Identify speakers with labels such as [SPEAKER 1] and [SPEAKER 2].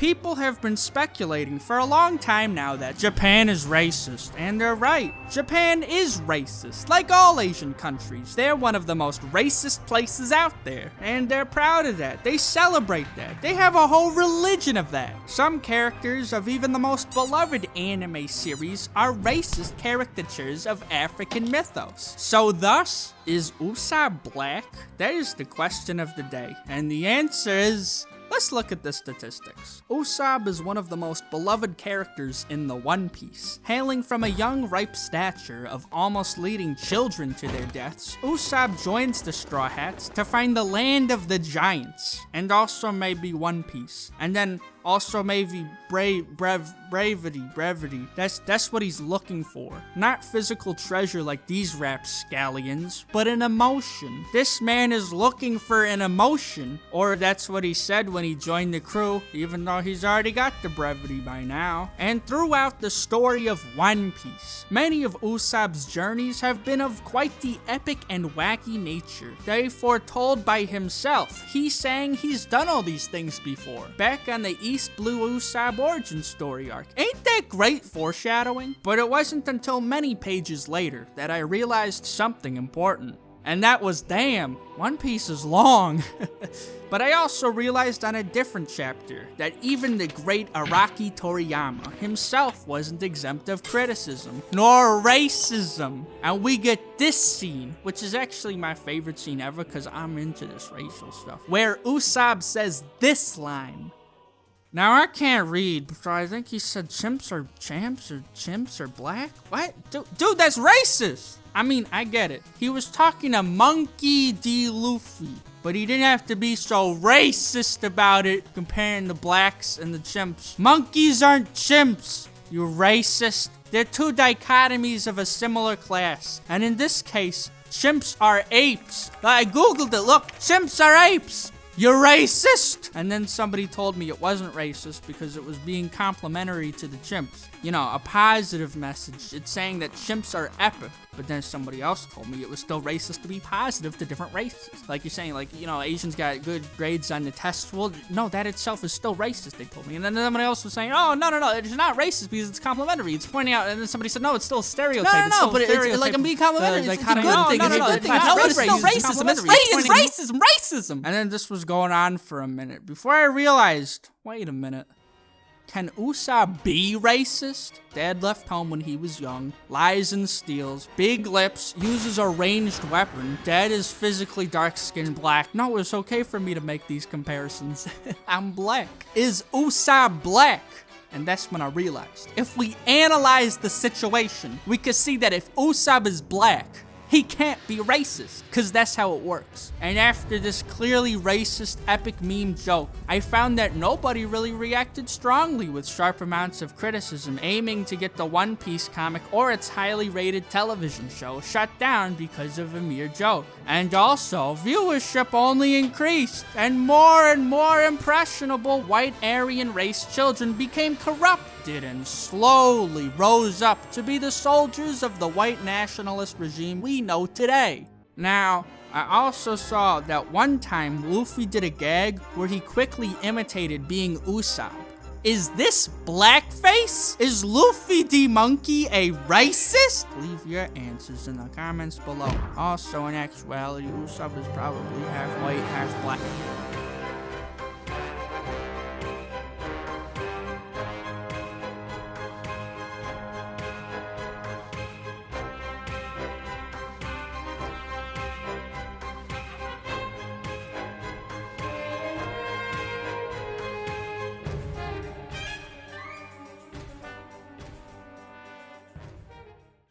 [SPEAKER 1] People have been speculating for a long time now that Japan is racist, and they're right. Japan is racist, like all Asian countries. They're one of the most racist places out there, and they're proud of that. They celebrate that. They have a whole religion of that. Some characters of even the most beloved anime series are racist caricatures of African mythos. So thus, is Usopp black? That is the question of the day, and the answer is... Let's look at the statistics. Usopp is one of the most beloved characters in the One Piece. Hailing from a young, ripe stature of almost leading children to their deaths, Usopp joins the Straw Hats to find the land of the giants, and also maybe One Piece. And then also maybe brevity. That's what he's looking for. Not physical treasure like these rapscallions, but an emotion. This man is looking for an emotion, or that's what he said when he joined the crew, even though he's already got the brevity by now. And throughout the story of One Piece, many of Usopp's journeys have been of quite the epic and wacky nature. They foretold by himself. He's saying he's done all these things before. Back on the East Blue Usopp origin story arc. Ain't that great foreshadowing? But it wasn't until many pages later that I realized something important. And that was, damn, One Piece is long. But I also realized on a different chapter that even the great Araki Toriyama himself wasn't exempt of criticism, nor racism. And we get this scene, which is actually my favorite scene ever because I'm into this racial stuff, where Usopp says this line. Now, I can't read, but I think he said chimps are champs or chimps are black? What? Dude, that's racist! I mean, I get it. He was talking to Monkey D. Luffy, but he didn't have to be so racist about it, comparing the blacks and the chimps. Monkeys aren't chimps, you racist. They're two dichotomies of a similar class. And in this case, chimps are apes. I googled it, look, chimps are apes. You're racist! And then somebody told me it wasn't racist because it was being complimentary to the chimps. You know, a positive message. It's saying that chimps are epic. But then somebody else told me it was still racist to be positive to different races. Like you're saying, like, you know, Asians got good grades on the tests. Well, no, that itself is still racist, they told me. And then somebody else was saying, oh, no, it's not racist because it's complimentary. It's pointing out, and then somebody said, no, it's still a stereotype.
[SPEAKER 2] No, but it's like I'm being complimentary. It's a good thing. It's a good thing. No, it's still racism. It's racism.
[SPEAKER 1] And then this was going on for a minute before I realized, wait a minute. Can Usopp be racist? Dad left home when he was young, lies and steals, big lips, uses a ranged weapon. Dad is physically dark-skinned black. No, it's okay for me to make these comparisons. I'm black. Is Usopp black? And that's when I realized. If we analyze the situation, we could see that if Usopp is black, he can't be racist, because that's how it works. And after this clearly racist epic meme joke, I found that nobody really reacted strongly with sharp amounts of criticism aiming to get the One Piece comic or its highly rated television show shut down because of a mere joke. And also, viewership only increased, and more impressionable white Aryan race children became corrupted and slowly rose up to be the soldiers of the white nationalist regime we know today. Now, I also saw that one time Luffy did a gag where he quickly imitated being Usopp. Is this blackface? Is Luffy the monkey a racist? Leave your answers in the comments below. Also, in actuality, Usopp is probably half white, half black.